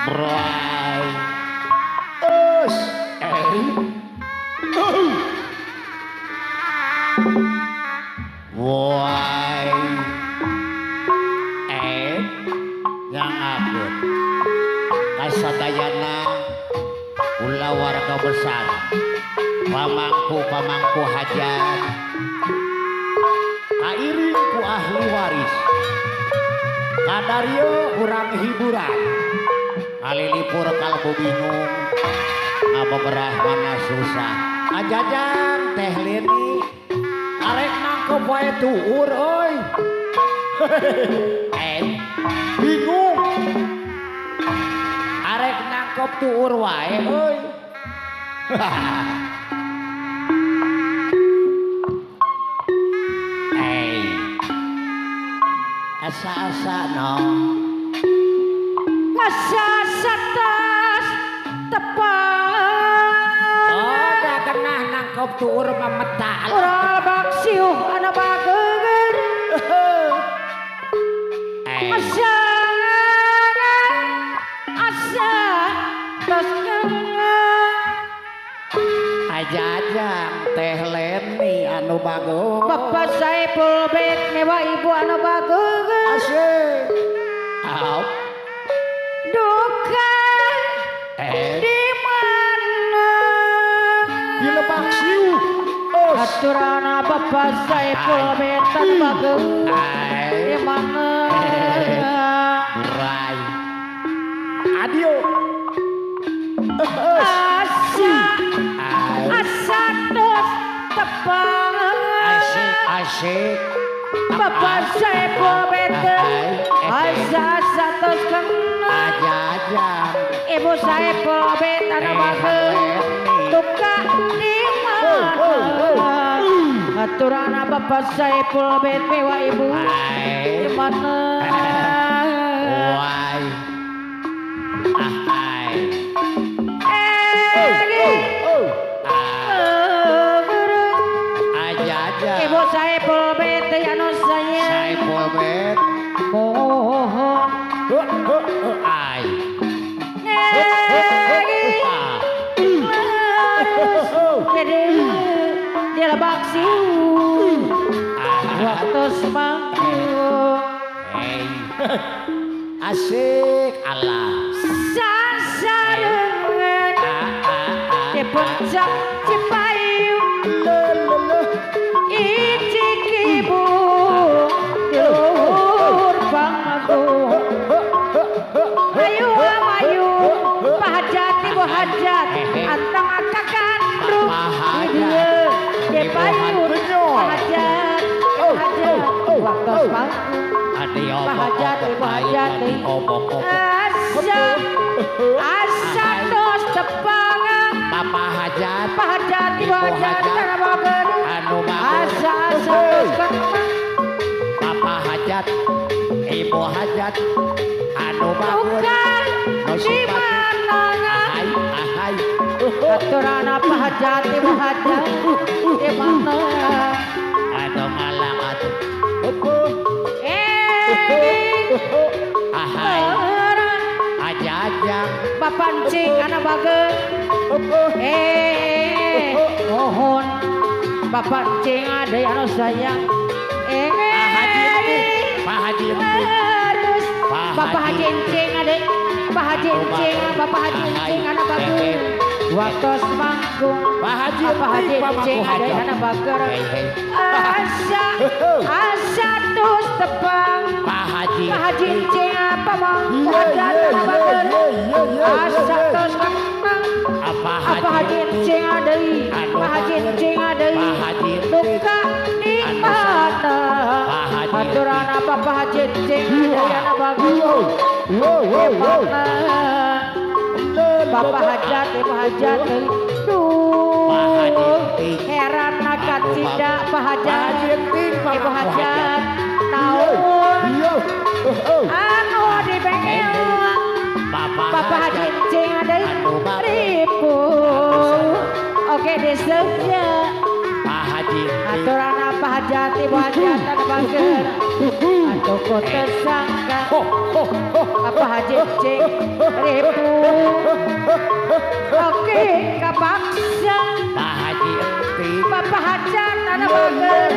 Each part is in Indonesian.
Bray. Us. Why? Yang abut. Kasadayana ulah warga besar. Pamangku hajat. Kairing ku ahli waris. Kadario urang hiburan. Kalilipur kalbu bingung. Ngabeberah mana susah. Ajajan teh Leni. Arek nangkep wae tuur euy. Bingung. Arek nangkep tuur wae euy. Asa-asa no. Asa-asa tas tepang. Oh, da kenah nangkep tuur mametal. Ural baksiu ana bageugeun. Asa tas Ajajang teh Leni anu bagus. Bapak Saipul bet mewa ibu anu bageugeun. Asyik. Au. Duka di mana? Di Lebak Siu. Aturana Bapak Saipul bet anu bageugeun. Di mana? Burai. Adio. Asa tos tepang. Asyik. Bapak Saipul bet asa tos kena. Ajajang. Ibu Saipul bet anu bageugeun. Duka di mana? Aturana Bapak Saipul bet mewa ibu di mana? Why? Ibu Saipul bet anu sayang. Saipul bet. Mohon Ai. jadi dia Lebak Siu waktu semangkuk Asik Allah. sasarengan di puncak Cipayung icik ibu di luhur Banggung. Ayo amayu Pak Hajat ibu Hajat antang akak gandrung di dia di payun Pak Hajat waktu semangkuk Pak Hajat ibu Hajat asa dos tepangan Papa Hajat. Pak Hajat ibu Hajat karena bagen Anu bagus. asa dos kenang Papa Hajat. Ibu Hajat. Anu bagus. bukan di mana Ahai. aturana Pak Hajat ibu Hajat di mana Anu ngalang atuh. Ahai. Ajajang. Bapak Encing anak bagen mohon Bapak Encing ada anu sayang Pak Haji. harus Pak Bapak Haji. Haji Encing ada Pak Haji Encing Bapak Haji Encing anak bagen waktu semangkung Pak Haji Bapak Haji Encing ada anak bagen asa tus tepang Pak Haji. Pak Haji Encing apa mau Hajat anak bagen asa tus kenang Apa Apa Haji Encing adei Pak Haji Encing adei Pak Haji duka di mana aturan apa Pak Haji Encing adei anak bagus di mana Bapak Hajat Ibu Hajat duh heran nakat tidak Pak Hajat Ibu Hajat naon anu di bengkel Bapak Haji Encing adei ribu oke disebutnya Pak Haji. aturan apa Hajat Ibu Hajat ada bangker atuh ku tersangka apa Bapak Jejeng ribu oke kapaksa Pak Haji Entik Bapak Hajan anak bager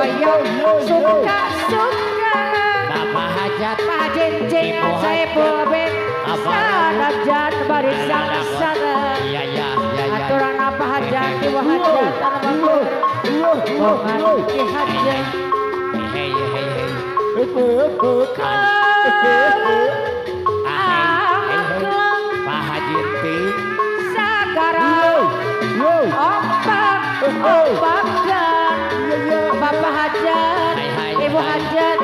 ayo suka Bapak Hajat Pak Jejeng saya pulben sanajan barisan sana iya iya iya iya aturan apa Hajan di Hajan anak bager Bongan di Hajan hei hei hei Pak Haji Entik Sagara ombak dan Bapak Hajat Ibu Hajat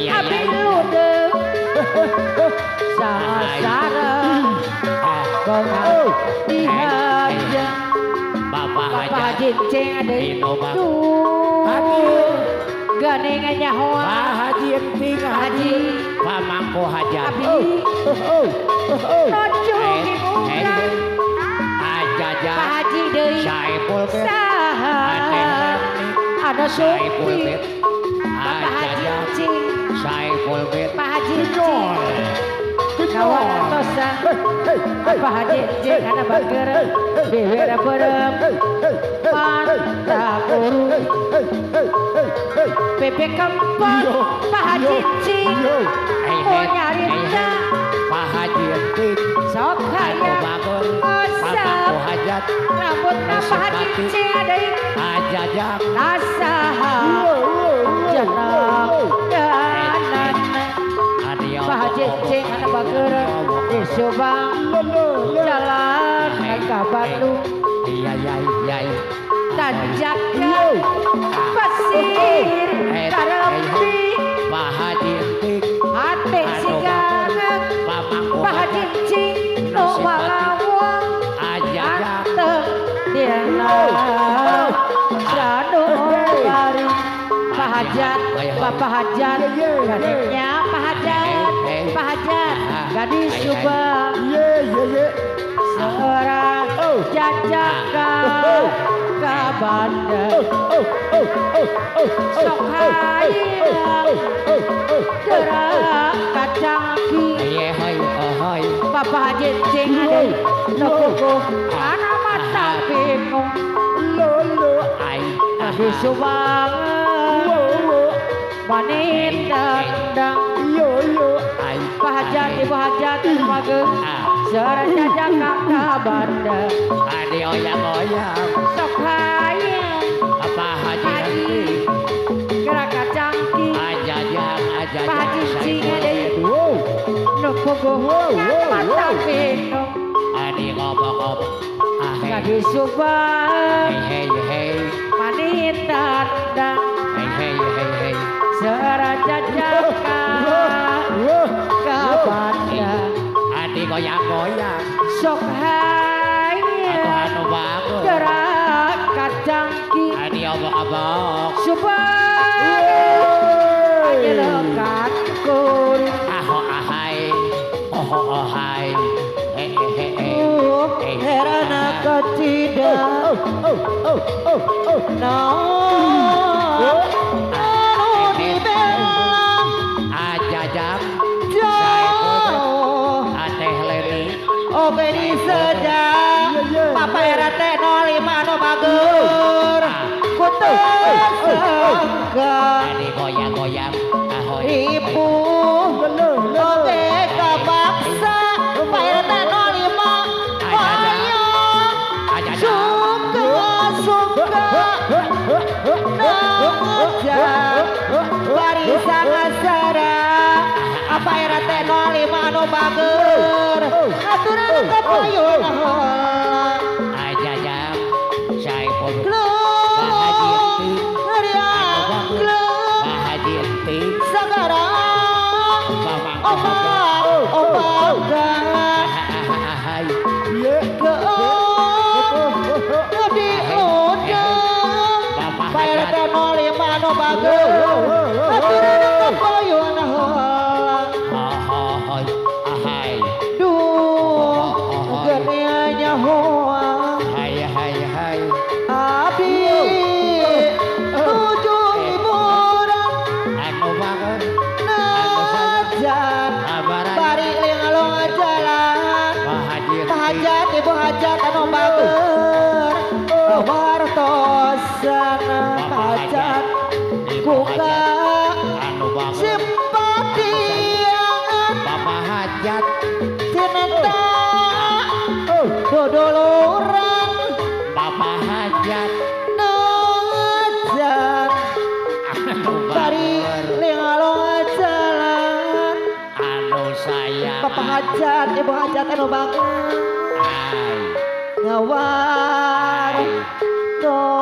Abi ludeng Sasara Bongan di Hajat Bapak Bapak Hajat Jejeng ada Ganingan nyahoa Pak Haji Entik Haji Pak Mangko Hajat Abi Nojo Ibu Ajaja Pak Haji Dewi Saipul Bet Saha ada Saipul Supi Bet Bapak Haji Ajaja Cing Saipul Bet Pak Haji Cing kawan atosa Bapak Haji Cing ada bager Bewera berem Mantaguru Pepe Kempot Pak Haji Cing mau nyarita Pak Haji Entik sok Anu kaya Bager Pak Mangko Hajat rambut Bapak Haji Cing ada Ajaja nasaha jenang danan Pak Haji Cing anak bager di Subang jalan ke Bandung iya iya iya tanjakan pasir karepi Pak Haji Entik hati sigareng Pak Mangko Pak Haji Cing nu malawang Ajaja anteng dia sanu bari Pak Hajat Bapak Hajat gadisnya Pak Hajat Pak Hajat gadis Subang seorang jajakan ke Bandung sok hayang gerak kacangki Bapak Haji Cing ada nopo anak mata bingung di Subang manin dandang Pak Hajat Ibu Hajat Bageng seorang jajakan ke Bandung sok hayang Pak Haji Entik gerak kacangki Pak Haji Cing ada nopo mata bingung di Subang manin dandang seorang jajakan ke Bandung goyang-goyang sok hayang gerak kacangki obok-obok Subang ajelokan kuring ahai ohai herana ketidak Ajajam Ateh Leni Beni sedang Papa RT 05 no bager Kutu sangga Adi goyang-goyang ahoy Ibu Oke kabaksa Pak RT 05 Ayo Suka Nangujak Barisan asara Apa RT 05 no bager Aturan kepayun Ajajam Saipul Klub Klub Haji Entik Sekarang Ombak ahai Diundang Pak RT 05 no bager Aturan kepayun ahoy ahai Genianya hoa hai Abi Tujuh hiburan anu banget Naja sana hajat buka anu bangun simpati Bapak hajat cinta dodoloran Bapak hajat najan anu bari bangun lingalong jalan anu sayang Bapak hajat ibu hajat anu bangun ai ngawar to